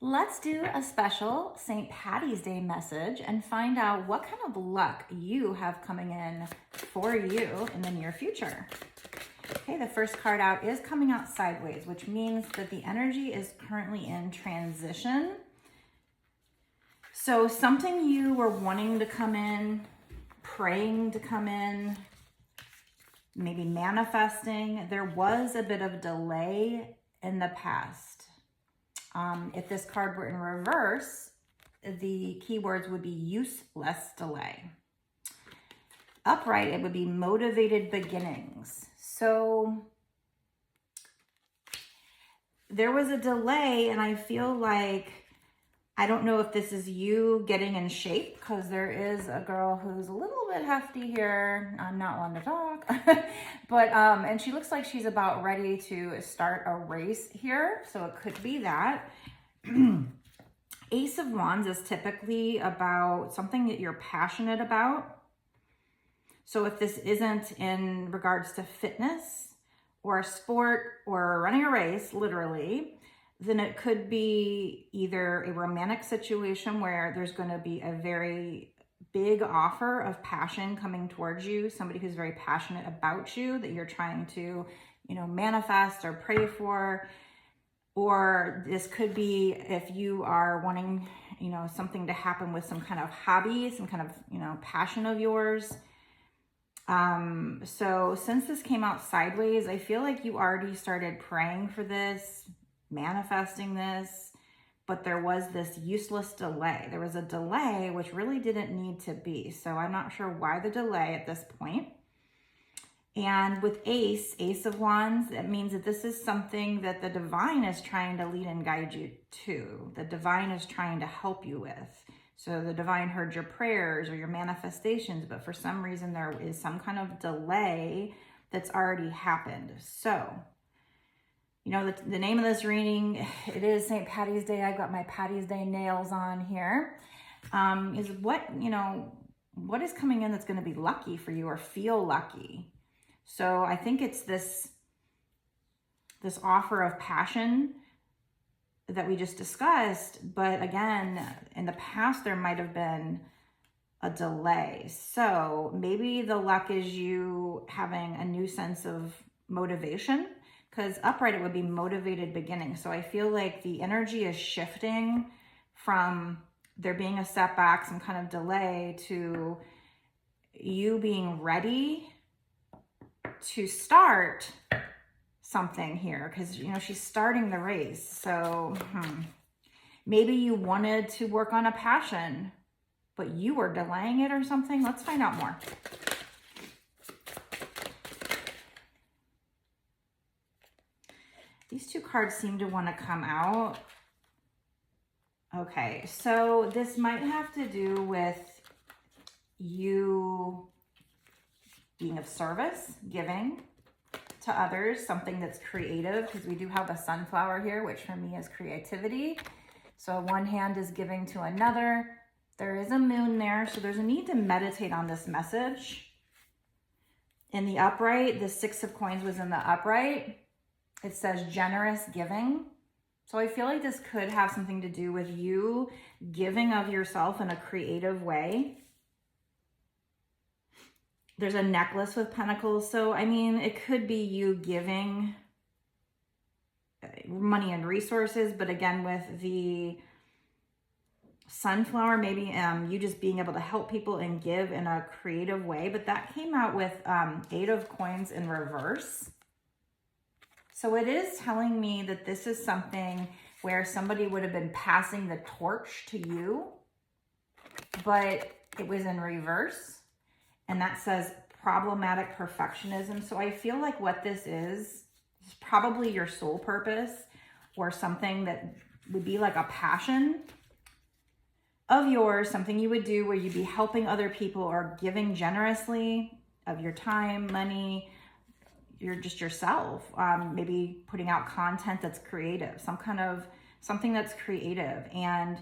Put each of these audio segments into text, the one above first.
Let's do a special St. Patty's Day message and find out what kind of luck you have coming in for you in the near future. Okay, the first card out is coming out sideways, which means that the energy is currently in transition. So something you were wanting to come in, praying to come in, maybe manifesting, there was a bit of delay in the past. If this card were in reverse, the keywords would be useless delay. Upright, it would be motivated beginnings. So there was a delay, and I feel like, I don't know if this is you getting in shape, because there is a girl who's a little bit hefty here. I'm not one to talk, but and she looks like she's about ready to start a race here, so it could be that. Ace of Wands is typically about something that you're passionate about. So if this isn't in regards to fitness or a sport or running a race, literally, then it could be either a romantic situation where there's going to be a very big offer of passion coming towards you, somebody who's very passionate about you that you're trying to, manifest or pray for. Or this could be if you are wanting, something to happen with some kind of hobby, some kind of, passion of yours. So since this came out sideways, I feel like you already started praying for this, manifesting this, but there was this useless delay. There was a delay which really didn't need to be. So I'm not sure why the delay at this point. And with Ace of Wands, it means that this is something that the divine is trying to lead and guide you to. The divine is trying to help you with. So the divine heard your prayers or your manifestations, but for some reason there is some kind of delay that's already happened. So, the name of this reading, it is St. Patty's Day. I've got my Patty's Day nails on here. Is what is coming in that's going to be lucky for you or feel lucky. So I think it's this offer of passion that we just discussed, but again, in the past, there might have been a delay. So maybe the luck is you having a new sense of motivation, because upright, it would be motivated beginning. So I feel like the energy is shifting from there being a setback, some kind of delay, to you being ready to start something here, because she's starting the race. So maybe you wanted to work on a passion, but you were delaying it or something. Let's find out more. These two cards seem to want to come out. Okay, so this might have to do with you being of service, giving to others, something that's creative, because we do have a sunflower here, which for me is creativity. So one hand is giving to another. There is a moon there, so there's a need to meditate on this message. In the upright, the 6 of coins was in the upright. It says generous giving. So I feel like this could have something to do with you giving of yourself in a creative way. There's a necklace with pentacles. So, it could be you giving money and resources, but again, with the sunflower, maybe you just being able to help people and give in a creative way. But that came out with 8 of coins in reverse. So it is telling me that this is something where somebody would have been passing the torch to you, but it was in reverse. And that says problematic perfectionism. So I feel like what this is probably your soul purpose, or something that would be like a passion of yours, something you would do where you'd be helping other people or giving generously of your time, money, you're just yourself, maybe putting out content that's creative, something that's creative. And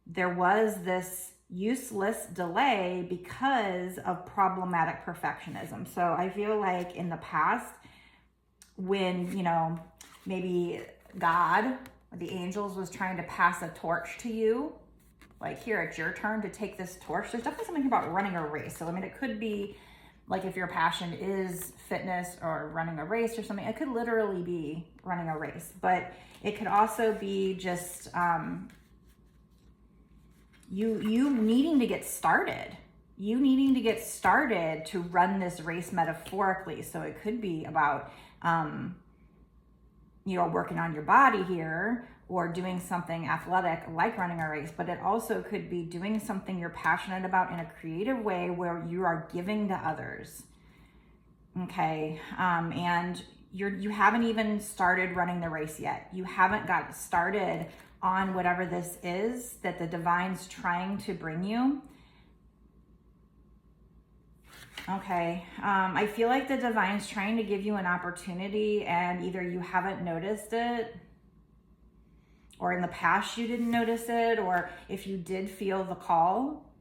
there was this useless delay because of problematic perfectionism. So I feel like in the past, when, maybe God the angels was trying to pass a torch to you. Like, here, it's your turn to take this torch. There's definitely something about running a race. So, I mean, it could be like if your passion is fitness or running a race or something, it could literally be running a race. But it could also be just you needing to get started. You needing to get started to run this race metaphorically. So it could be about, you know, working on your body here, or doing something athletic like running a race, but it also could be doing something you're passionate about in a creative way where you are giving to others. Okay, and you haven't even started running the race yet. You haven't got started on whatever this is that the divine's trying to bring you. Okay, I feel like the divine's trying to give you an opportunity, and either you haven't noticed it, or in the past you didn't notice it, or if you did feel the call,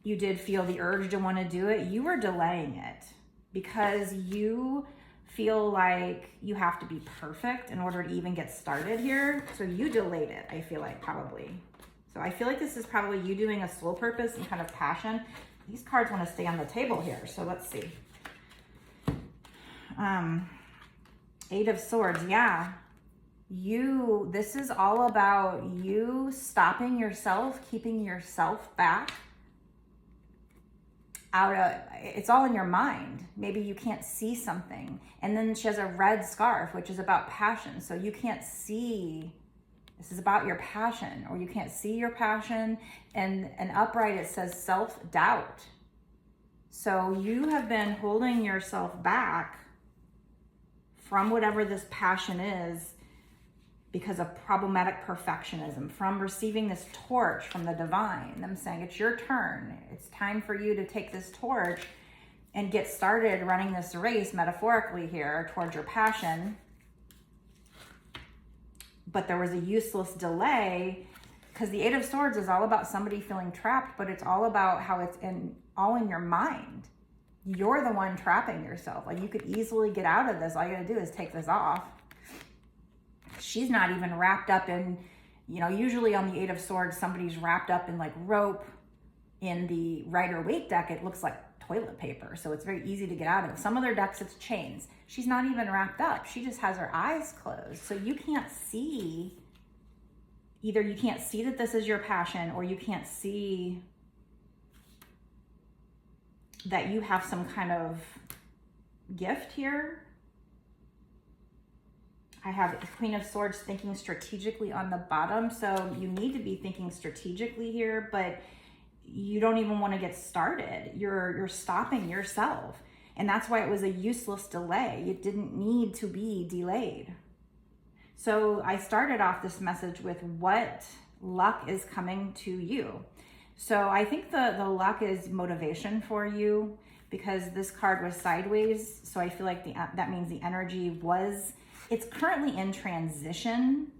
you did feel the urge to want to do it, you were delaying it because you feel like you have to be perfect in order to even get started here. So you delayed it, I feel like, probably. So I feel like this is probably you doing a soul purpose and kind of passion. These cards want to stay on the table here, so let's see. 8 of Swords, yeah. This is all about you stopping yourself, keeping yourself back. It's all in your mind. Maybe you can't see something. And then she has a red scarf, which is about passion. So you can't see, this is about your passion, or you can't see your passion. And upright, it says self-doubt. So you have been holding yourself back from whatever this passion is because of problematic perfectionism, from receiving this torch from the divine, them saying, it's your turn. It's time for you to take this torch and get started running this race, metaphorically here, towards your passion. But there was a useless delay, because the 8 of Swords is all about somebody feeling trapped, but it's all about how it's all in your mind. You're the one trapping yourself. Like, you could easily get out of this. All you gotta do is take this off. She's not even wrapped up in, you know, usually on the 8 of Swords, somebody's wrapped up in like rope. In the Rider-Waite deck, it looks like toilet paper. So it's very easy to get out of. Some other decks, it's chains. She's not even wrapped up. She just has her eyes closed. So you can't see, either you can't see that this is your passion, or you can't see that you have some kind of gift here. I have Queen of Swords, thinking strategically on the bottom. So you need to be thinking strategically here, but you don't even want to get started. You're stopping yourself. And that's why it was a useless delay. It didn't need to be delayed. So I started off this message with what luck is coming to you. So I think the luck is motivation for you, because this card was sideways. So I feel like that means the energy was, it's currently in transition,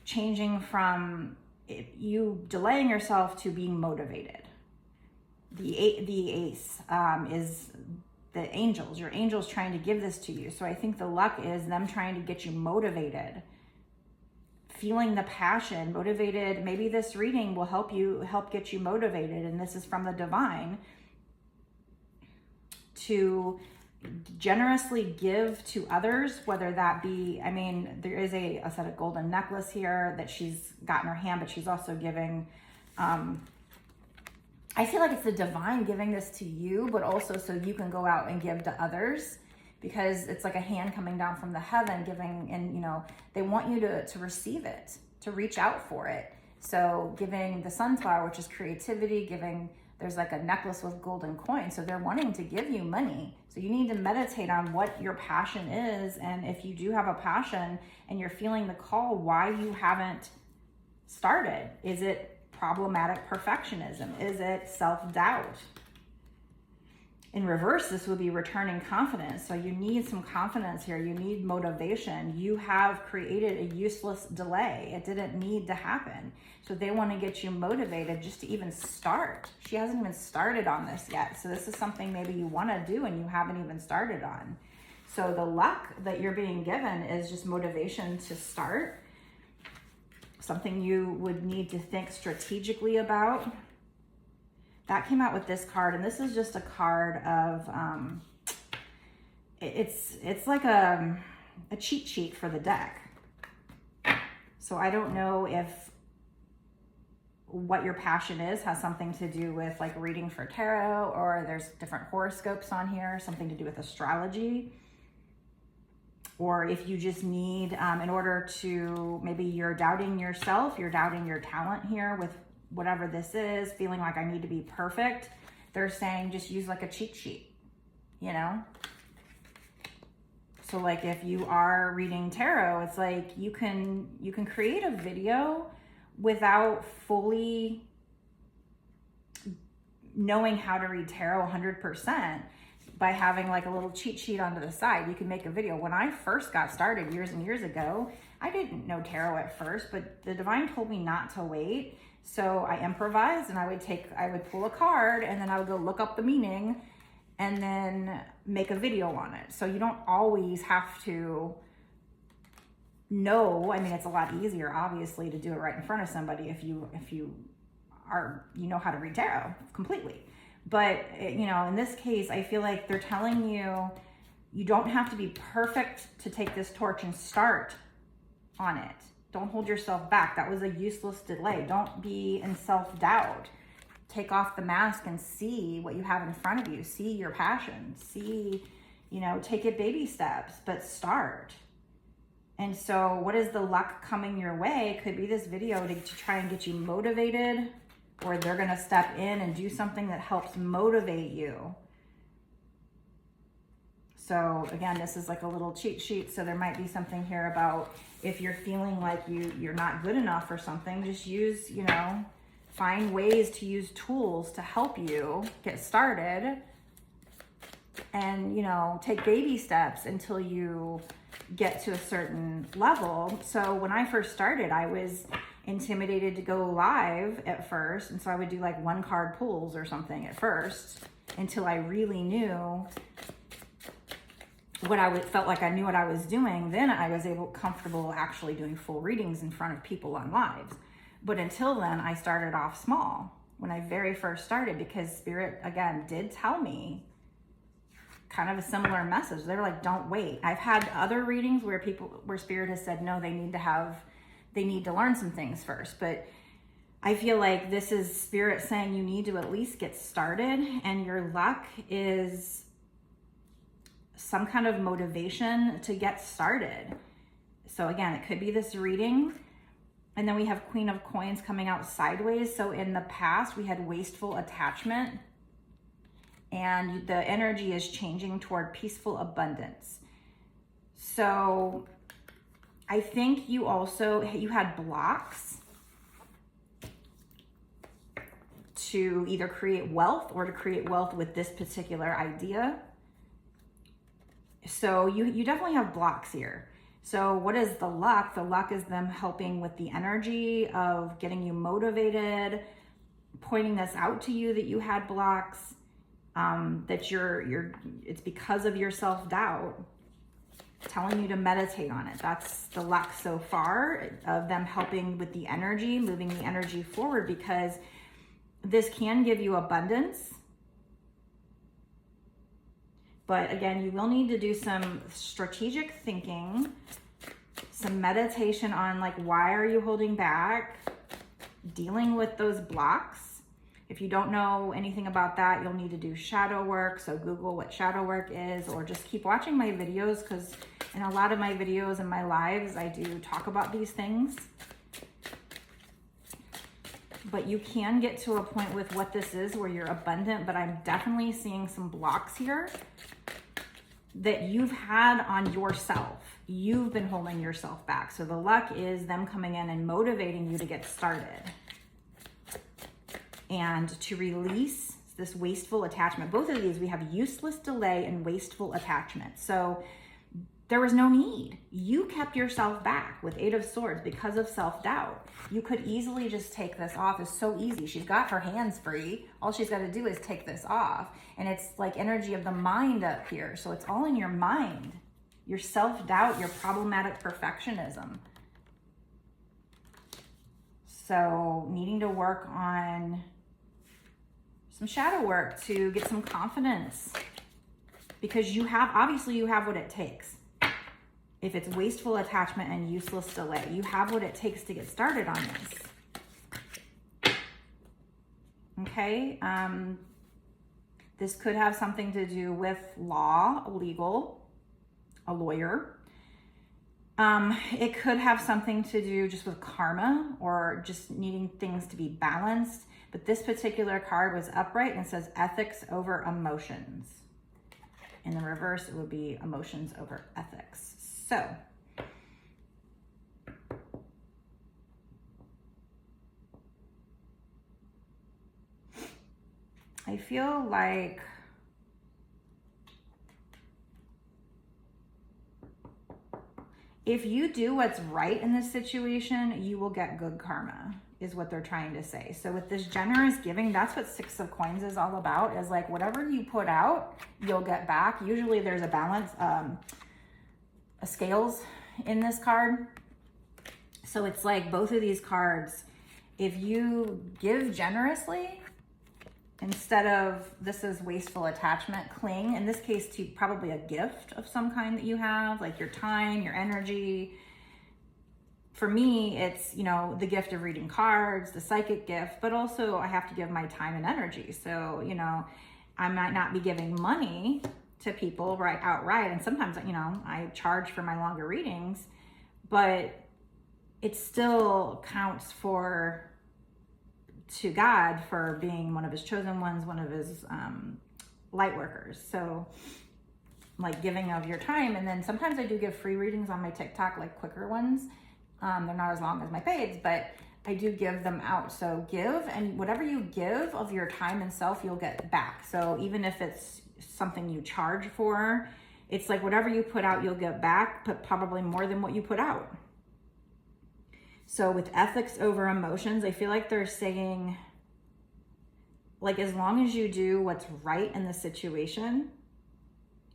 changing from you delaying yourself to being motivated. The ace is the angels. Your angels trying to give this to you. So I think the luck is them trying to get you motivated, feeling the passion, motivated. Maybe this reading will help get you motivated. And this is from the divine, to generously give to others, whether that be, I mean, there is a set of golden necklace here that she's got in her hand, but she's also giving, I feel like it's the divine giving this to you, but also so you can go out and give to others, because it's like a hand coming down from the heaven giving, and you know, they want you to receive it, to reach out for it. So giving the sunflower, which is creativity, giving, there's like a necklace with golden coins. So they're wanting to give you money. So you need to meditate on what your passion is. And if you do have a passion and you're feeling the call, why you haven't started. Is it problematic perfectionism? Is it self-doubt? In reverse, this would be returning confidence. So you need some confidence here. You need motivation. You have created a useless delay. It didn't need to happen. So they want to get you motivated just to even start. She hasn't even started on this yet. So this is something maybe you want to do and you haven't even started on. So the luck that you're being given is just motivation to start. Something you would need to think strategically about. That came out with this card, and this is just a card of, it's like a cheat sheet for the deck. So I don't know if what your passion is has something to do with like reading for tarot, or there's different horoscopes on here, something to do with astrology. Or if you just need, in order to, maybe you're doubting yourself, you're doubting your talent here with whatever this is, feeling like I need to be perfect. They're saying just use like a cheat sheet, you know? So like if you are reading tarot, it's like you can create a video without fully knowing how to read tarot 100%. By having like a little cheat sheet onto the side, you can make a video. When I first got started years and years ago, I didn't know tarot at first, but the divine told me not to wait. So I improvised, and I would pull a card, and then I would go look up the meaning and then make a video on it. So you don't always have to know. I mean, it's a lot easier obviously to do it right in front of somebody if you know how to read tarot completely. But, you know, in this case, I feel like they're telling you, you don't have to be perfect to take this torch and start on it. Don't hold yourself back. That was a useless delay. Don't be in self-doubt. Take off the mask and see what you have in front of you. See your passion. See, you know, take it baby steps, but start. And so what is the luck coming your way? Could be this video to try and get you motivated, or they're going to step in and do something that helps motivate you. So again, this is like a little cheat sheet. So there might be something here about if you're feeling like you're not good enough or something, just use, you know, find ways to use tools to help you get started, and, you know, take baby steps until you get to a certain level. So when I first started, I was intimidated to go live at first, and so I would do like 1 card pulls or something at first until I really knew what felt like I knew what I was doing. Then I was comfortable actually doing full readings in front of people on lives. But until then, I started off small when I very first started, because Spirit again did tell me kind of a similar message. They were like, don't wait. I've had other readings where Spirit has said no, they need to learn some things first. But I feel like this is Spirit saying you need to at least get started, and your luck is some kind of motivation to get started. So again, it could be this reading. And then we have Queen of Coins coming out sideways. So in the past, we had wasteful attachment, and the energy is changing toward peaceful abundance. So I think you had blocks to either create wealth or to create wealth with this particular idea. So you definitely have blocks here. So what is the luck? The luck is them helping with the energy of getting you motivated, pointing this out to you that you had blocks, that it's because of your self-doubt, telling you to meditate on it. That's the luck so far of them helping with the energy, moving the energy forward, because this can give you abundance. But again, you will need to do some strategic thinking, some meditation on like, why are you holding back, dealing with those blocks. If you don't know anything about that, you'll need to do shadow work. So Google what shadow work is, or just keep watching my videos, because in a lot of my videos and my lives, I do talk about these things. But you can get to a point with what this is where you're abundant, but I'm definitely seeing some blocks here that you've had on yourself. You've been holding yourself back. So the luck is them coming in and motivating you to get started and to release this wasteful attachment. Both of these, we have useless delay and wasteful attachment. So there was no need. You kept yourself back with 8 of Swords because of self-doubt. You could easily just take this off. It's so easy. She's got her hands free. All she's got to do is take this off. And it's like energy of the mind up here. So it's all in your mind. your self-doubt, your problematic perfectionism. So needing to work on some shadow work to get some confidence, because obviously you have what it takes. If it's wasteful attachment and useless delay, you have what it takes to get started on this. Okay, this could have something to do with law, legal, a lawyer. It could have something to do just with karma or just needing things to be balanced. But this particular card was upright and says ethics over emotions. In the reverse, it would be emotions over ethics. So, I feel like if you do what's right in this situation, you will get good karma, is what they're trying to say. So with this generous giving, that's what Six of Coins is all about, is like whatever you put out, you'll get back. Usually there's a balance, a scales in this card. So it's like both of these cards, if you give generously, instead of, this is wasteful attachment, cling, in this case to probably a gift of some kind that you have, like your time, your energy. For me, it's, you know, the gift of reading cards, the psychic gift, but also I have to give my time and energy. So, you know, I might not be giving money to people outright. And sometimes, you know, I charge for my longer readings, but it still counts to God for being one of his chosen ones, one of his light workers. So like giving of your time. And then sometimes I do give free readings on my TikTok, like quicker ones. They're not as long as my paids, but I do give them out. So give, and whatever you give of your time and self, you'll get back. So even if it's something you charge for, it's like whatever you put out, you'll get back, but probably more than what you put out. So with ethics over emotions, I feel like they're saying, like, as long as you do what's right in the situation,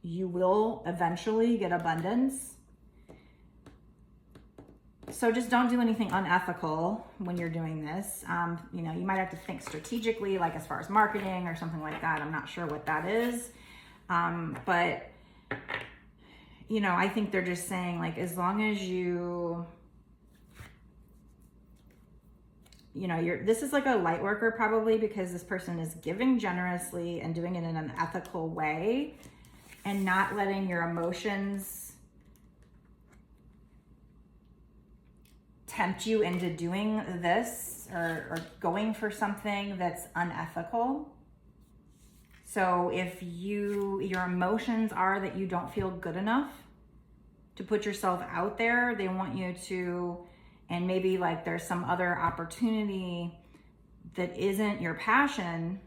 you will eventually get abundance. So just don't do anything unethical when you're doing this. You know, you might have to think strategically, like as far as marketing or something like that. I'm not sure what that is. But, you know, I think they're just saying, like, as long as you know, this is like a light worker probably, because this person is giving generously and doing it in an ethical way and not letting your emotions tempt you into doing this or going for something that's unethical. So if your emotions are that you don't feel good enough to put yourself out there, they want you to, and maybe like there's some other opportunity that isn't your passion,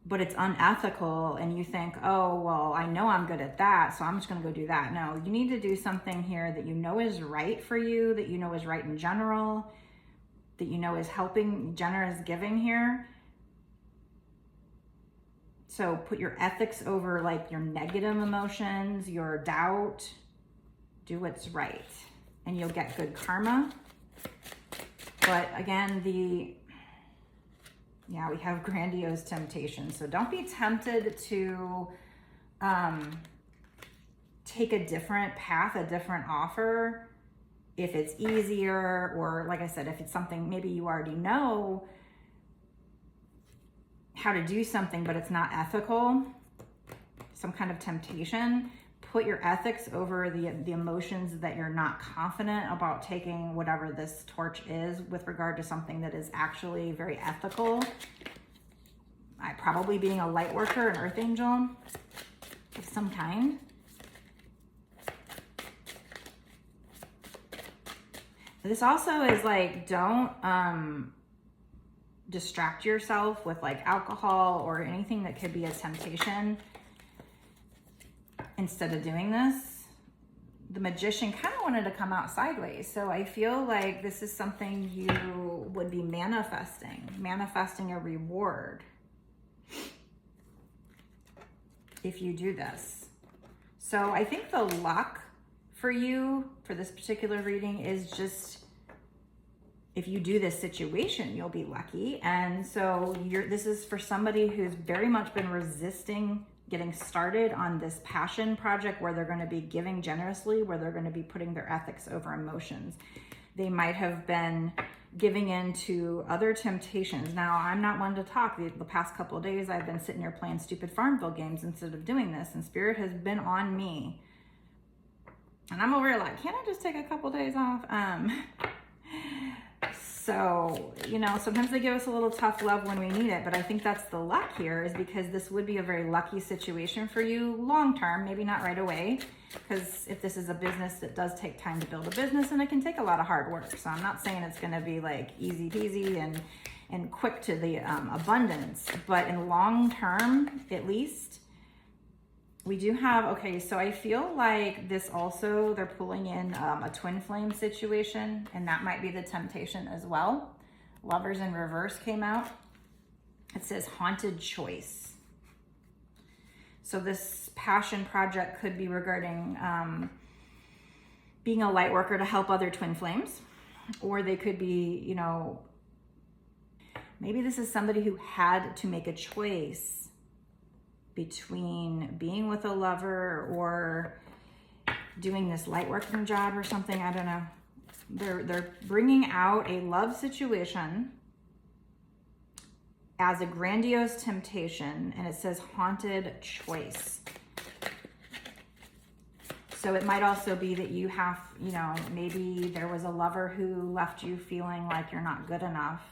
but it's unethical, and you think, oh, well, I know I'm good at that, so I'm just gonna go do that. No, you need to do something here that you know is right for you, that you know is right in general, that you know is helping generous giving here. So put your ethics over like your negative emotions, your doubt, do what's right, and you'll get good karma. But again, we have grandiose temptation. So don't be tempted to take a different path, a different offer, if it's easier, or like I said, if it's something maybe you already know how to do something, but it's not ethical, some kind of temptation. Put your ethics over the emotions that you're not confident about taking whatever this torch is with regard to something that is actually very ethical. Probably being a light worker, an earth angel of some kind. This also is like, don't distract yourself with like alcohol or anything that could be a temptation instead of doing this. The Magician kind of wanted to come out sideways. So I feel like this is something you would be manifesting a reward if you do this. So I think the luck for you for this particular reading is just, if you do this situation, you'll be lucky. And so this is for somebody who's very much been resisting getting started on this passion project where they're going to be giving generously, where they're going to be putting their ethics over emotions. They might have been giving in to other temptations. Now, I'm not one to talk. The past couple of days, I've been sitting here playing stupid Farmville games instead of doing this, and Spirit has been on me. And I'm over here like, can't I just take a couple days off? So, you know, sometimes they give us a little tough love when we need it, but I think that's the luck here, is because this would be a very lucky situation for you long term, maybe not right away, because if this is a business, it does take time to build a business, and it can take a lot of hard work. So I'm not saying it's going to be like easy peasy and quick to the abundance, but in long term, at least, we do have, okay, so I feel like this also, they're pulling in a twin flame situation, and that might be the temptation as well. Lovers in reverse came out. It says haunted choice. So this passion project could be regarding being a light worker to help other twin flames, or they could be, you know, maybe this is somebody who had to make a choice between being with a lover or doing this light working job or something. I don't know. They're bringing out a love situation as a grandiose temptation, and it says haunted choice. So it might also be that you have, you know, maybe there was a lover who left you feeling like you're not good enough,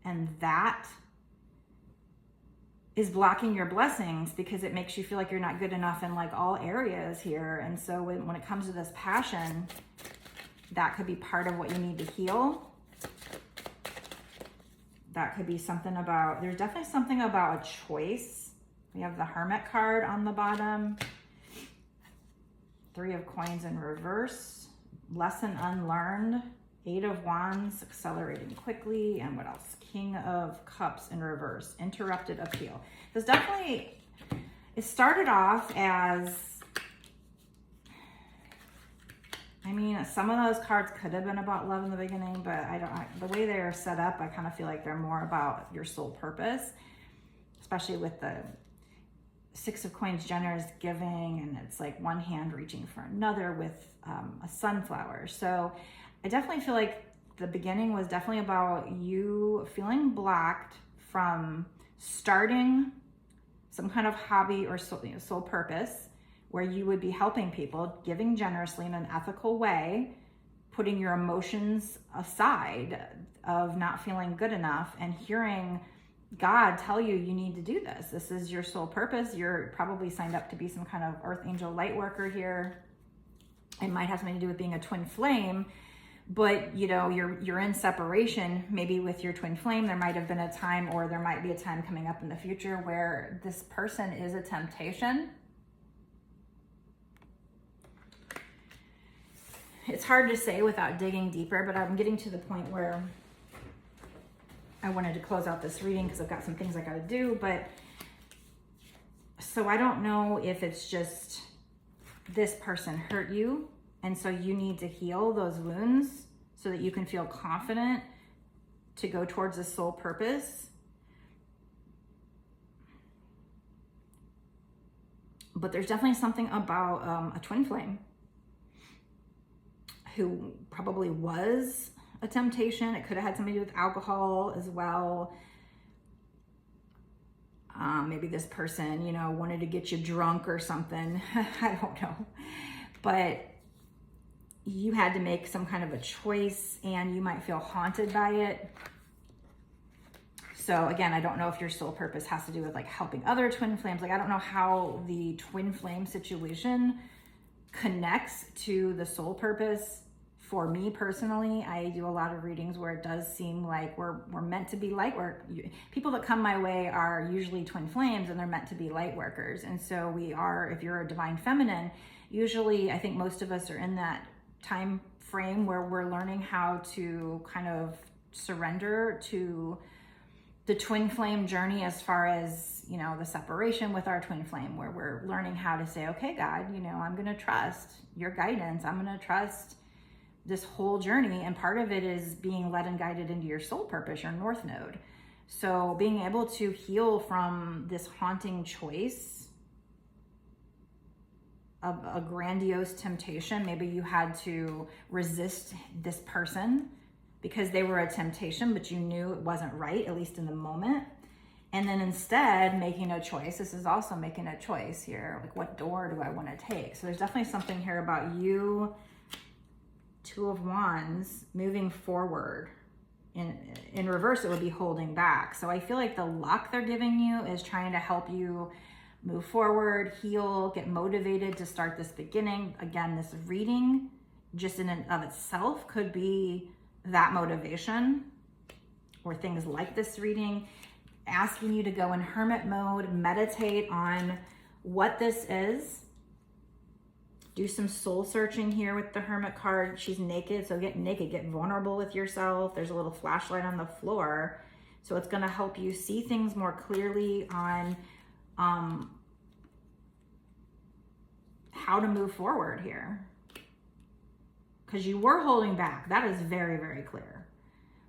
and that is blocking your blessings because it makes you feel like you're not good enough in like all areas here. And so when it comes to this passion, that could be part of what you need to heal. That could be something about, there's definitely something about a choice. We have the Hermit card on the bottom. 3 of Coins in reverse. Lesson unlearned. 8 of Wands, accelerating quickly. And what else? King of Cups in reverse. Interrupted appeal. This definitely, it started off as, I mean, some of those cards could have been about love in the beginning, but the way they're set up, I kind of feel like they're more about your soul purpose, especially with the 6 of Coins, generous giving, and it's like one hand reaching for another with a sunflower. So I definitely feel like the beginning was definitely about you feeling blocked from starting some kind of hobby or soul purpose where you would be helping people, giving generously in an ethical way, putting your emotions aside of not feeling good enough, and hearing God tell you you need to do this. This is your soul purpose. You're probably signed up to be some kind of earth angel light worker here. It might have something to do with being a twin flame, but you know, you're in separation maybe with your twin flame. There might have been a time, or there might be a time coming up in the future where this person is a temptation. It's hard to say without digging deeper, but I'm getting to the point where I wanted to close out this reading because I've got some things I got to do. But so I don't know if it's just this person hurt you, and so you need to heal those wounds so that you can feel confident to go towards a soul purpose. But there's definitely something about a twin flame who probably was a temptation. It could have had something to do with alcohol as well. Maybe this person, you know, wanted to get you drunk or something. I don't know. But you had to make some kind of a choice, and you might feel haunted by it. So again, I don't know if your soul purpose has to do with like helping other twin flames. Like, I don't know how the twin flame situation connects to the soul purpose. For me personally, I do a lot of readings where it does seem like we're meant to be light work. People that come my way are usually twin flames, and they're meant to be light workers. And so we are, if you're a divine feminine, usually I think most of us are in that time frame where we're learning how to kind of surrender to the twin flame journey as far as, you know, the separation with our twin flame, where we're learning how to say, okay, God, you know, I'm going to trust your guidance. I'm going to trust this whole journey. And part of it is being led and guided into your soul purpose, your north node. So being able to heal from this haunting choice of a grandiose temptation. Maybe you had to resist this person because they were a temptation, but you knew it wasn't right, at least in the moment. And then instead making a choice. This is also making a choice here. Like, what door do I want to take? So there's definitely something here about you, Two of Wands, moving forward. In reverse, it would be holding back. So I feel like the luck they're giving you is trying to help you move forward, heal, get motivated to start this beginning. Again, this reading just in and of itself could be that motivation, or things like this reading, asking you to go in hermit mode, meditate on what this is. Do some soul searching here with the Hermit card. She's naked, so get naked, get vulnerable with yourself. There's a little flashlight on the floor. So it's gonna help you see things more clearly on how to move forward here. Because you were holding back. That is very, very clear.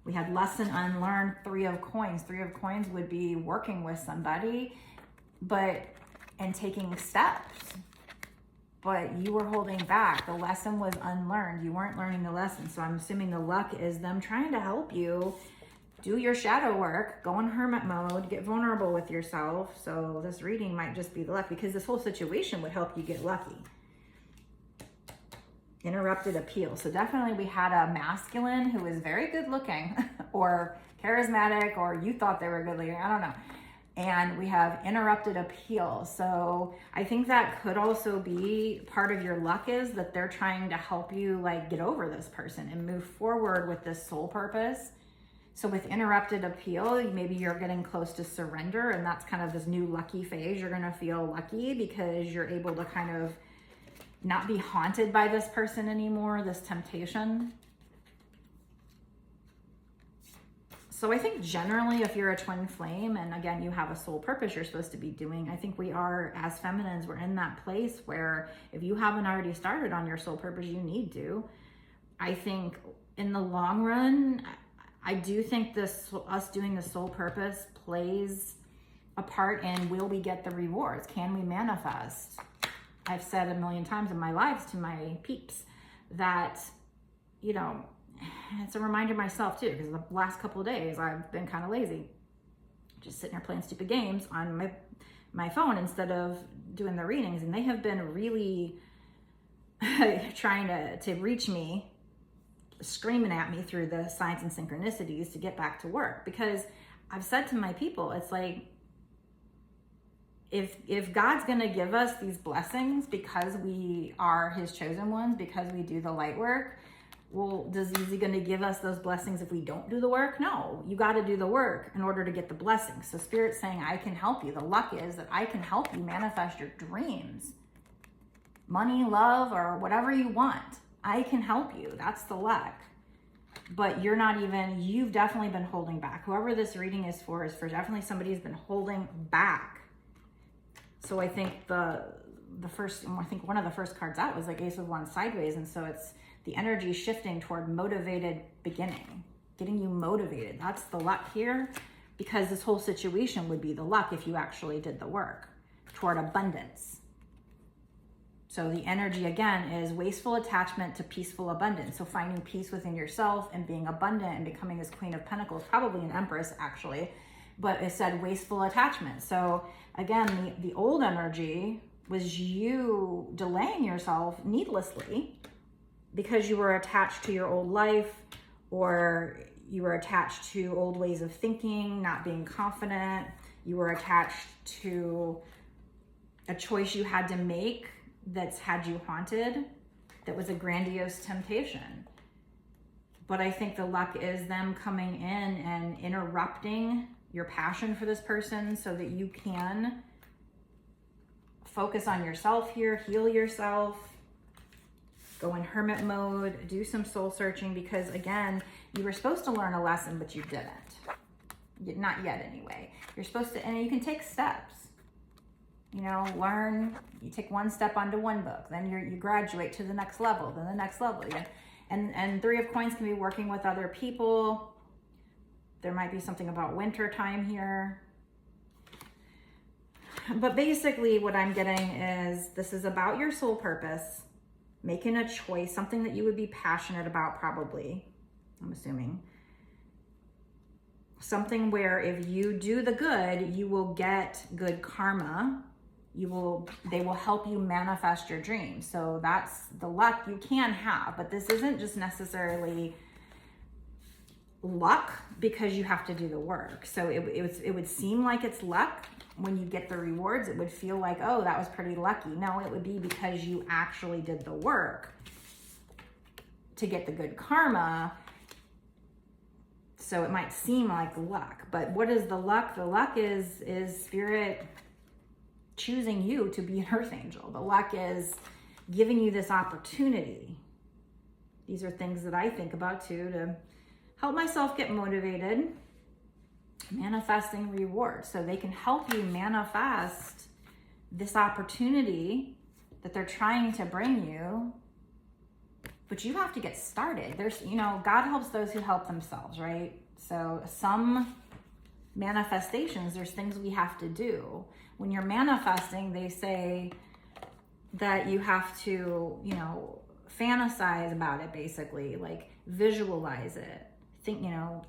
We had lesson unlearned, Three of Coins. Three of Coins would be working with somebody, and taking steps. But you were holding back. The lesson was unlearned. You weren't learning the lesson. So I'm assuming the luck is them trying to help you do your shadow work, go in hermit mode, get vulnerable with yourself. So this reading might just be the luck, because this whole situation would help you get lucky. Interrupted appeal. So definitely we had a masculine who was very good looking or charismatic, or you thought they were good looking. I don't know. And we have interrupted appeal. So I think that could also be part of your luck, is that they're trying to help you like get over this person and move forward with this soul purpose. So with interrupted appeal, maybe you're getting close to surrender, and that's kind of this new lucky phase. You're gonna feel lucky because you're able to kind of not be haunted by this person anymore, this temptation. So I think generally if you're a twin flame, and again, you have a soul purpose you're supposed to be doing, I think we are, as feminines, we're in that place where if you haven't already started on your soul purpose, you need to. I think in the long run, I do think us doing the soul purpose plays a part in, will we get the rewards? Can we manifest? I've said a million times in my lives to my peeps that, you know, it's a reminder myself too, because the last couple of days I've been kind of lazy, just sitting there playing stupid games on my phone instead of doing the readings, and they have been really trying to reach me, screaming at me through the signs and synchronicities to get back to work. Because I've said to my people, it's like, if God's going to give us these blessings because we are his chosen ones, because we do the light work, well, is he going to give us those blessings if we don't do the work? No, you got to do the work in order to get the blessings. So Spirit's saying, I can help you. The luck is that I can help you manifest your dreams, money, love, or whatever you want. I can help you. That's the luck. But you've definitely been holding back. Whoever this reading is for definitely somebody who's been holding back. So I think one of the first cards out was like Ace of Wands sideways. And so it's the energy shifting toward motivated beginning, getting you motivated. That's the luck here, because this whole situation would be the luck if you actually did the work toward abundance. So the energy again is wasteful attachment to peaceful abundance. So finding peace within yourself and being abundant and becoming this Queen of Pentacles, probably an Empress actually, but it said wasteful attachment. So again, the old energy was you delaying yourself needlessly because you were attached to your old life, or you were attached to old ways of thinking, not being confident. You were attached to a choice you had to make that's had you haunted, that was a grandiose temptation. But I think the luck is them coming in and interrupting your passion for this person so that you can focus on yourself here, heal yourself, go in hermit mode, do some soul searching, because again, you were supposed to learn a lesson, but you didn't. not yet anyway. You're supposed to, and you can take steps. You know, learn, you take one step onto one book, then you graduate to the next level, then the next level. Yeah. And Three of Coins can be working with other people. There might be something about winter time here. But basically what I'm getting is this is about your soul purpose, making a choice, something that you would be passionate about probably, I'm assuming. Something where if you do the good, you will get good karma. They will help you manifest your dreams. So that's the luck you can have, but this isn't just necessarily luck because you have to do the work. So it would seem like it's luck when you get the rewards. It would feel like, oh, that was pretty lucky. No, it would be because you actually did the work to get the good karma. So it might seem like luck, but what is the luck? The luck is spirit choosing you to be an earth angel. The luck is giving you this opportunity. These are things that I think about too, to help myself get motivated. Manifesting rewards, so they can help you manifest this opportunity that they're trying to bring you. But you have to get started. There's, you know, God helps those who help themselves, right? So some manifestations, there's things we have to do. When you're manifesting, they say that you have to, you know, fantasize about it, basically, like visualize it.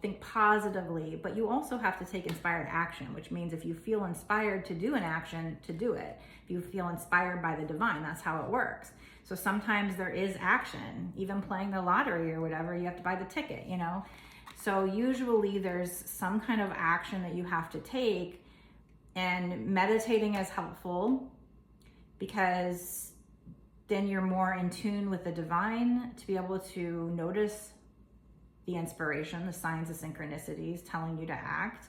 Think positively, but you also have to take inspired action, which means if you feel inspired to do an action, to do it. If you feel inspired by the divine, that's how it works. So sometimes there is action, even playing the lottery or whatever, you have to buy the ticket, you know? So usually there's some kind of action that you have to take, and meditating is helpful because then you're more in tune with the divine to be able to notice the inspiration, the signs, the synchronicities telling you to act.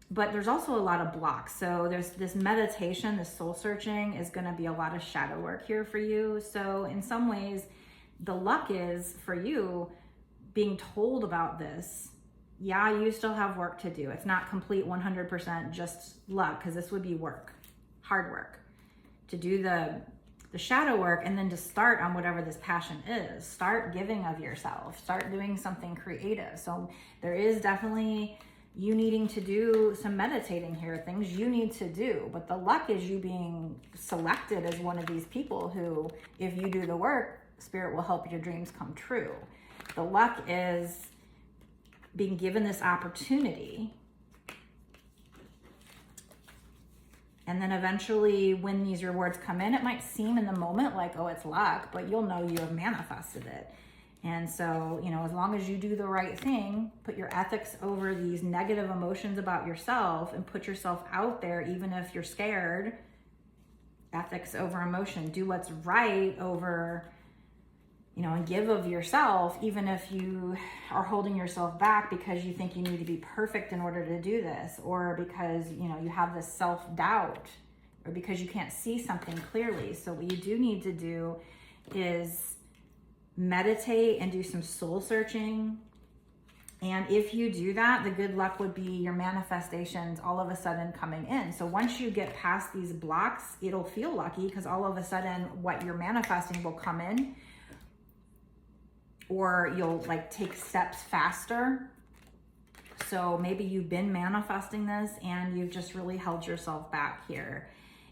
But there's also a lot of blocks. So there's this meditation, this soul searching is going to be a lot of shadow work here for you. So in some ways, the luck is for you being told about this. Yeah, you still have work to do. It's not complete 100% just luck, because this would be work, hard work, to do the shadow work, and then to start on whatever this passion is. Start giving of yourself, start doing something creative. So there is definitely you needing to do some meditating here, things you need to do. But the luck is you being selected as one of these people who, if you do the work, spirit will help your dreams come true. The luck is being given this opportunity. And then eventually when these rewards come in, it might seem in the moment like, oh, it's luck, but you'll know you have manifested it. And so, you know, as long as you do the right thing, put your ethics over these negative emotions about yourself and put yourself out there, even if you're scared. Ethics over emotion. Do what's right over, you know, and give of yourself, even if you are holding yourself back because you think you need to be perfect in order to do this, or because, you know, you have this self-doubt, or because you can't see something clearly. So what you do need to do is meditate and do some soul searching. And if you do that, the good luck would be your manifestations all of a sudden coming in. So once you get past these blocks, it'll feel lucky because all of a sudden what you're manifesting will come in. Or you'll like take steps faster. So maybe you've been manifesting this and you've just really held yourself back here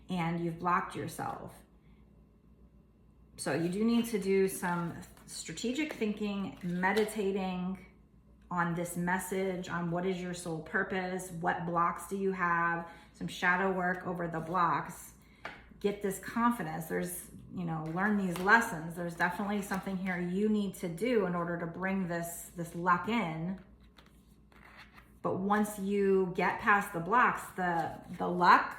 and you've blocked yourself. So you do need to do some strategic thinking, meditating on this message, on what is your soul purpose, what blocks do you have, some shadow work over the blocks. Get this confidence. There's, you know, learn these lessons. There's definitely something here you need to do in order to bring this luck in. But once you get past the blocks, the luck,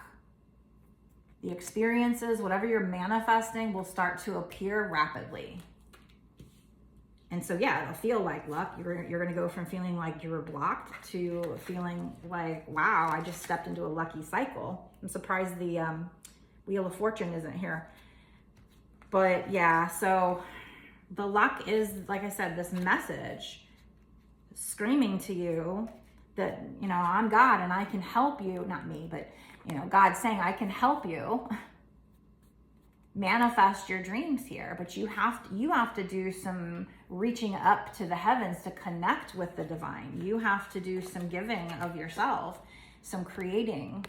the experiences, whatever you're manifesting will start to appear rapidly. And so, yeah, it'll feel like luck. You're going to go from feeling like you were blocked to feeling like, wow, I just stepped into a lucky cycle. I'm surprised the Wheel of Fortune isn't here. But yeah, so the luck is, like I said, this message screaming to you that, you know, I'm God and I can help you, not me, but, you know, God's saying I can help you manifest your dreams here, but you have to do some reaching up to the heavens to connect with the divine. You have to do some giving of yourself, some creating.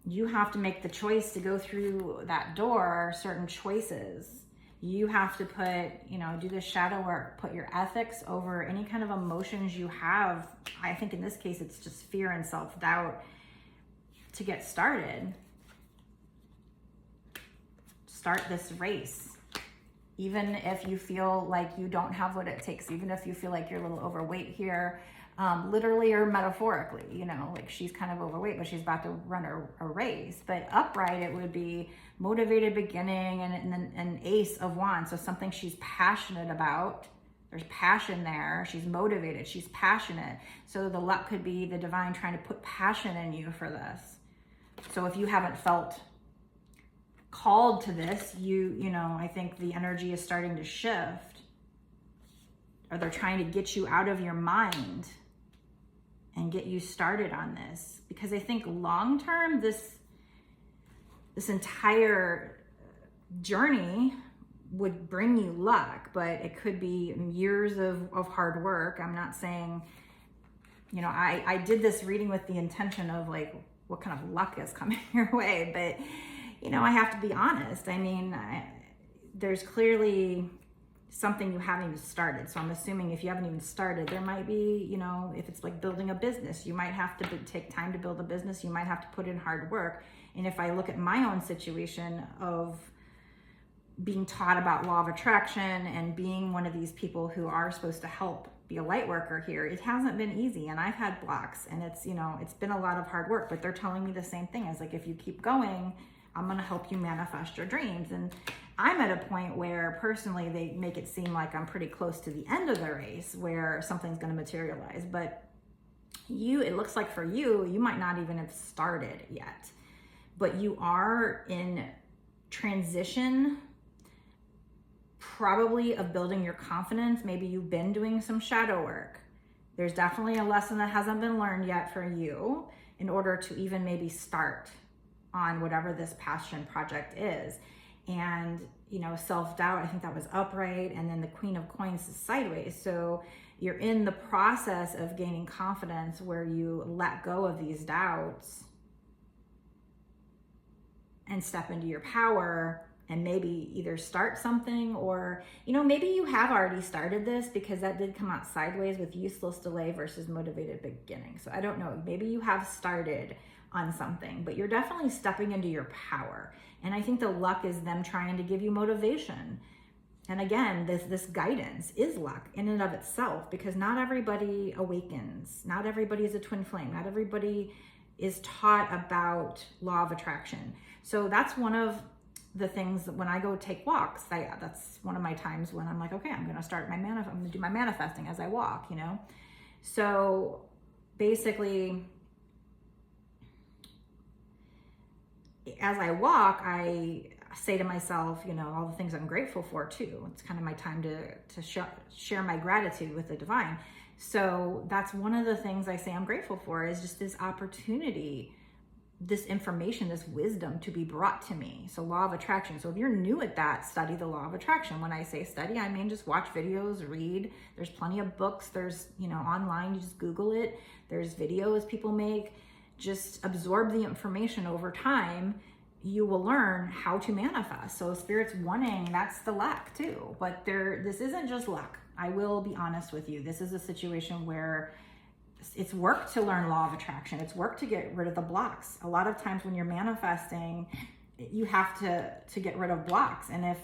You have to make the choice to go through that door, certain choices. You have to put, you know, do the shadow work, put your ethics over any kind of emotions you have. I think in this case, it's just fear and self-doubt to get started. Start this race. Even if you feel like you don't have what it takes, even if you feel like you're a little overweight here, literally or metaphorically, you know, like she's kind of overweight, but she's about to run a race. But upright, it would be motivated beginning and then an ace of wands. So something she's passionate about. There's passion there. She's motivated. She's passionate. So the luck could be the divine trying to put passion in you for this. So if you haven't felt called to this, you know, I think the energy is starting to shift, or they're trying to get you out of your mind and get you started on this, because I think long term this entire journey would bring you luck, but it could be years of hard work. I'm not saying, you know, I did this reading with the intention of like what kind of luck is coming your way, but you know, I have to be honest. I mean, there's clearly something you haven't even started. So I'm assuming if you haven't even started, there might be, you know, if it's like building a business, you might have to take time to build a business. You might have to put in hard work. And if I look at my own situation of being taught about law of attraction and being one of these people who are supposed to help be a light worker here, it hasn't been easy. And I've had blocks, and it's, you know, it's been a lot of hard work, but they're telling me the same thing as like, if you keep going, I'm going to help you manifest your dreams. And I'm at a point where personally they make it seem like I'm pretty close to the end of the race where something's going to materialize. But it looks like for you, you might not even have started yet, but you are in transition, probably of building your confidence. Maybe you've been doing some shadow work. There's definitely a lesson that hasn't been learned yet for you in order to even maybe start on whatever this passion project is. And, you know, self-doubt, I think that was upright, and then the Queen of Coins is sideways. So you're in the process of gaining confidence where you let go of these doubts and step into your power and maybe either start something, or, you know, maybe you have already started this, because that did come out sideways with useless delay versus motivated beginning. So I don't know, maybe you have started on something, but you're definitely stepping into your power. And I think the luck is them trying to give you motivation. And again, this guidance is luck in and of itself, because not everybody awakens. Not everybody is a twin flame. Not everybody is taught about law of attraction. So that's one of the things that when I go take walks, that's one of my times when I'm like, okay, I'm going to do my manifesting as I walk, you know? So basically, as I walk, I say to myself, you know, all the things I'm grateful for too. It's kind of my time to share my gratitude with the divine. So that's one of the things I say I'm grateful for, is just this opportunity, this information, this wisdom to be brought to me. So law of attraction. So if you're new at that, study the law of attraction. When I say study, I mean just watch videos, read. There's plenty of books. There's, you know, online, you just Google it. There's videos people make. Just absorb the information over time. You will learn how to manifest. So Spirit's wanting, that's the luck too. But this isn't just luck. I will be honest with you. This is a situation where it's work to learn law of attraction. It's work to get rid of the blocks. A lot of times when you're manifesting, you have to get rid of blocks. And if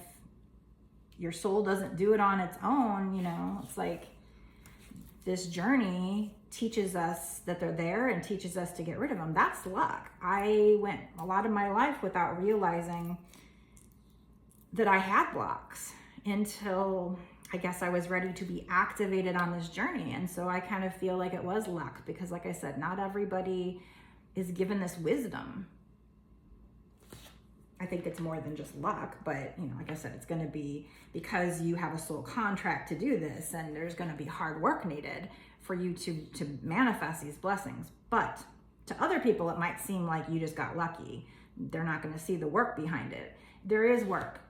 your soul doesn't do it on its own, you know, it's like this journey teaches us that they're there and teaches us to get rid of them. That's luck. I went a lot of my life without realizing that I had blocks until I guess I was ready to be activated on this journey. And so I kind of feel like it was luck, because like I said, not everybody is given this wisdom. I think it's more than just luck, but you know, like I said, it's going to be because you have a soul contract to do this, and there's going to be hard work needed for you to manifest these blessings. But to other people, it might seem like you just got lucky. They're not going to see the work behind it. There is work,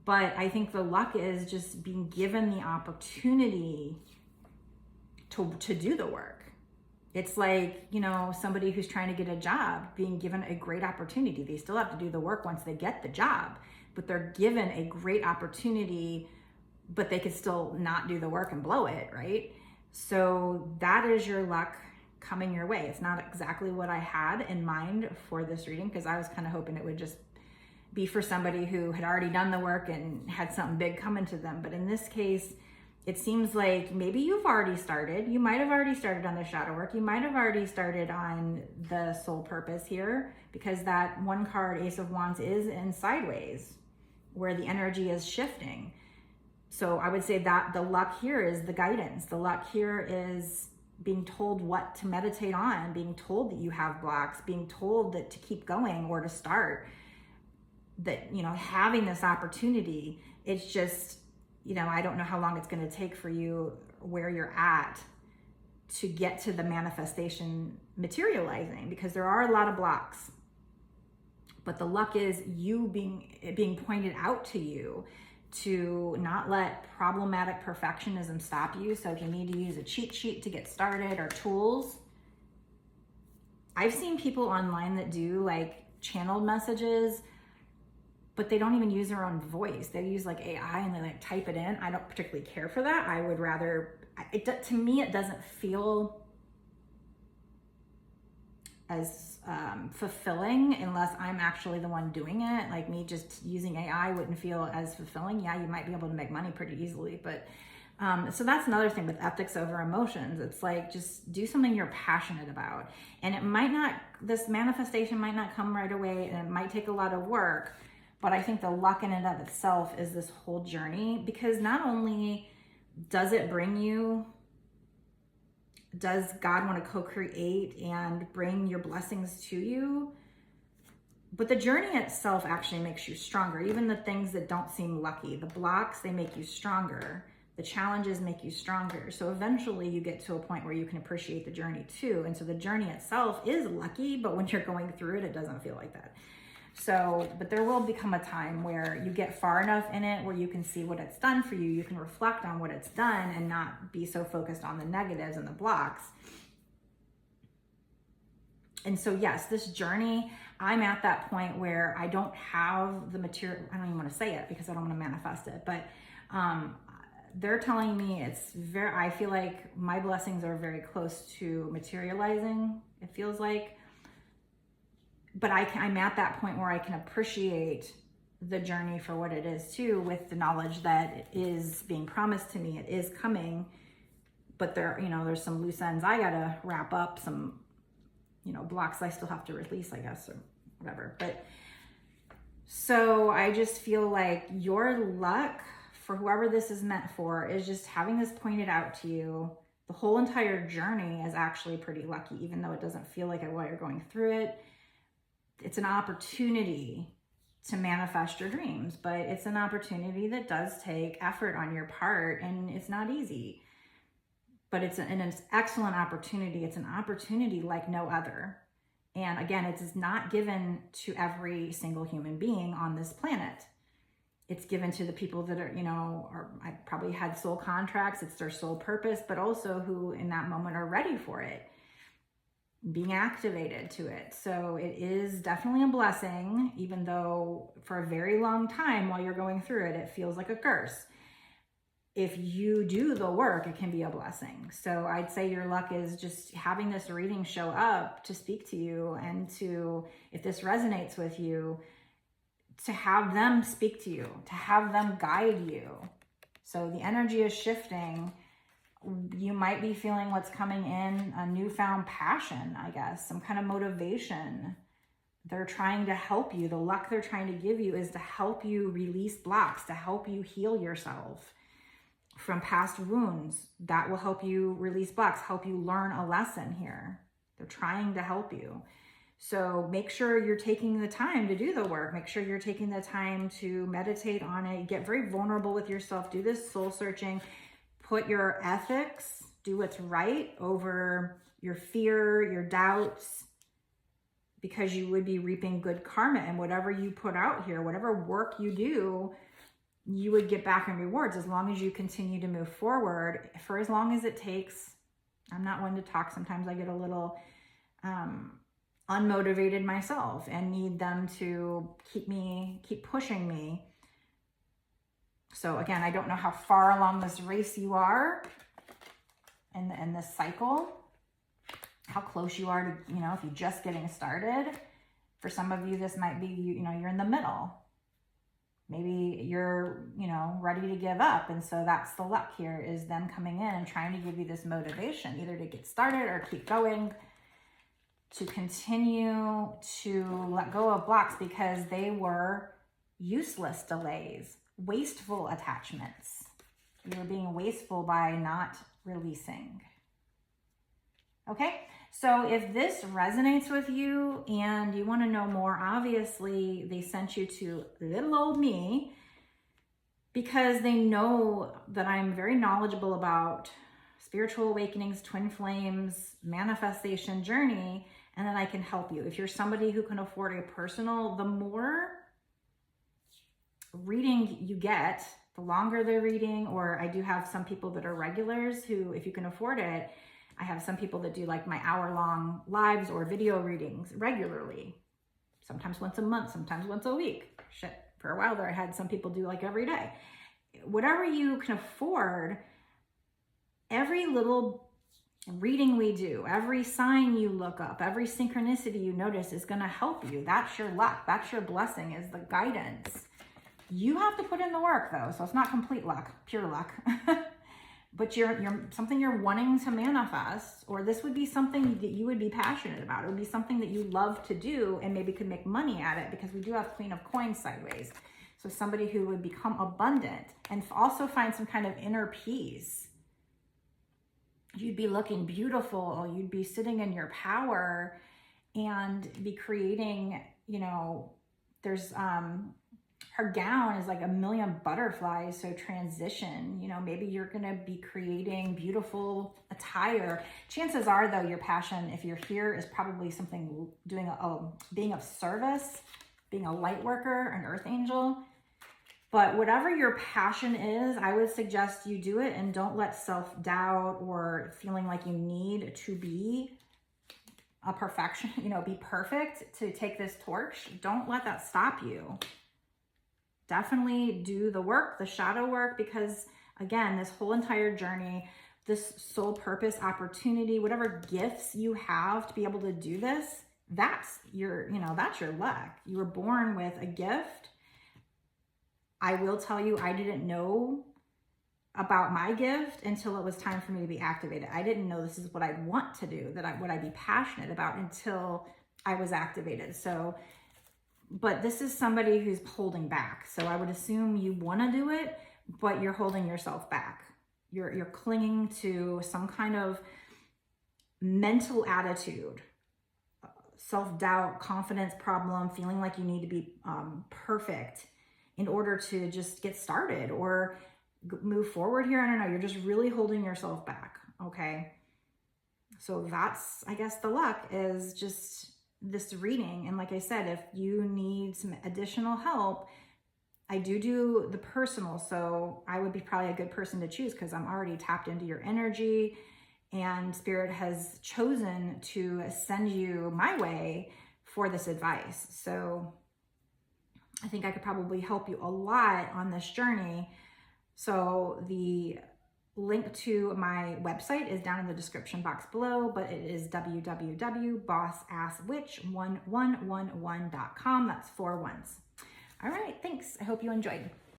but I think the luck is just being given the opportunity to do the work. It's like, you know, somebody who's trying to get a job being given a great opportunity. They still have to do the work once they get the job, but they're given a great opportunity, but they could still not do the work and blow it, right? So that is your luck coming your way. It's not exactly what I had in mind for this reading, because I was kind of hoping it would just be for somebody who had already done the work and had something big coming to them. But in this case, it seems like maybe you've already started. You might have already started on the shadow work. You might have already started on the soul purpose here, because that one card, Ace of Wands, is in sideways where the energy is shifting. So I would say that the luck here is the guidance. The luck here is being told what to meditate on, being told that you have blocks, being told that to keep going or to start, that, you know, having this opportunity. It's just, you know, I don't know how long it's going to take for you where you're at to get to the manifestation materializing, because there are a lot of blocks. But the luck is you being pointed out to you to not let problematic perfectionism stop you. So if you need to use a cheat sheet to get started or tools, I've seen people online that do like channeled messages, but they don't even use their own voice. They use like AI and they like type it in. I don't particularly care for that. I would rather, to me, it doesn't feel as fulfilling unless I'm actually the one doing it. Like me just using AI wouldn't feel as fulfilling. Yeah, you might be able to make money pretty easily, but so that's another thing with ethics over emotions. It's like, just do something you're passionate about. And it might not, this manifestation might not come right away, and it might take a lot of work. But I think the luck in and of itself is this whole journey, because not only does it bring you, does God want to co-create and bring your blessings to you, but the journey itself actually makes you stronger. Even the things that don't seem lucky, the blocks, they make you stronger. The challenges make you stronger. So eventually you get to a point where you can appreciate the journey too. And so the journey itself is lucky, but when you're going through it, it doesn't feel like that. So, but there will become a time where you get far enough in it where you can see what it's done for you. You can reflect on what it's done and not be so focused on the negatives and the blocks. And so, yes, this journey, I'm at that point where I don't have the material. I don't even want to say it because I don't want to manifest it, but they're telling me I feel like my blessings are very close to materializing. It feels like. But I'm at that point where I can appreciate the journey for what it is too, with the knowledge that it is being promised to me, it is coming, but there's some loose ends I gotta wrap up, some, blocks I still have to release, I guess, or whatever. But so I just feel like your luck for whoever this is meant for is just having this pointed out to you. The whole entire journey is actually pretty lucky, even though it doesn't feel like it while you're going through it. It's an opportunity to manifest your dreams, but it's an opportunity that does take effort on your part, and it's not easy, but it's an excellent opportunity. It's an opportunity like no other. And again, it is not given to every single human being on this planet. It's given to the people that I probably had soul contracts. It's their soul purpose, but also who in that moment are ready for it, being activated to it. So it is definitely a blessing, even though for a very long time while you're going through it, it feels like a curse. If you do the work, it can be a blessing. So I'd say your luck is just having this reading show up to speak to you, and to, if this resonates with you, to have them speak to you, to have them guide you. So the energy is shifting. You might be feeling what's coming in, a newfound passion, I guess, some kind of motivation. They're trying to help you. The luck they're trying to give you is to help you release blocks, to help you heal yourself from past wounds. That will help you release blocks, help you learn a lesson here. They're trying to help you. So make sure you're taking the time to do the work. Make sure you're taking the time to meditate on it. Get very vulnerable with yourself. Do this soul searching. Put your ethics, do what's right over your fear, your doubts, because you would be reaping good karma. And whatever you put out here, whatever work you do, you would get back in rewards as long as you continue to move forward for as long as it takes. I'm not one to talk. Sometimes I get a little unmotivated myself and need them to keep pushing me. So again, I don't know how far along this race you are in this cycle, how close you are to, if you're just getting started. For some of you, this might be, you're in the middle. Maybe you're, ready to give up. And so that's the luck here, is them coming in and trying to give you this motivation, either to get started or keep going, to continue to let go of blocks because they were useless delays, wasteful attachments. You were being wasteful by not releasing. Okay, so if this resonates with you and you want to know more, obviously they sent you to little old me because they know that I'm very knowledgeable about spiritual awakenings, twin flames, manifestation journey, and that I can help you. If you're somebody who can afford a personal, the more reading you get, the longer the reading, or I do have some people that are regulars who, if you can afford it, I have some people that do like my hour-long lives or video readings regularly, sometimes once a month, sometimes once a week. Shit, for a while there, I had some people do like every day. Whatever you can afford, every little reading we do, every sign you look up, every synchronicity you notice is going to help you. That's your luck. That's your blessing, is the guidance. You have to put in the work though, so it's not complete luck, pure luck. But you're something you're wanting to manifest, or this would be something that you would be passionate about. It would be something that you love to do and maybe could make money at it, because we do have Queen of Coins sideways. So somebody who would become abundant and also find some kind of inner peace. You'd be looking beautiful. You'd be sitting in your power and be creating, there's, her gown is like a million butterflies. So transition, maybe you're going to be creating beautiful attire. Chances are though, your passion, if you're here, is probably something being of service, being a light worker, an earth angel. But whatever your passion is, I would suggest you do it, and don't let self-doubt or feeling like you need to be a perfection, be perfect to take this torch. Don't let that stop you. Definitely do the work, the shadow work, because again, this whole entire journey, this soul purpose opportunity, whatever gifts you have to be able to do this, that's your luck. You were born with a gift. I will tell you, I didn't know about my gift until it was time for me to be activated. I didn't know this is what I want to do, what I'd be passionate about, until I was activated. So, but this is somebody who's holding back. So I would assume you want to do it, but you're holding yourself back. You're clinging to some kind of mental attitude, self-doubt, confidence problem, feeling like you need to be perfect in order to just get started or move forward here. I don't know. You're just really holding yourself back. Okay. So that's, I guess, the luck is just this reading. And like I said, if you need some additional help, I do the personal. So I would be probably a good person to choose, because I'm already tapped into your energy, and Spirit has chosen to send you my way for this advice. So I think I could probably help you a lot on this journey. So the link to my website is down in the description box below, but it is www.bossasswitch1111.com. That's 4 1s. All right, thanks. I hope you enjoyed.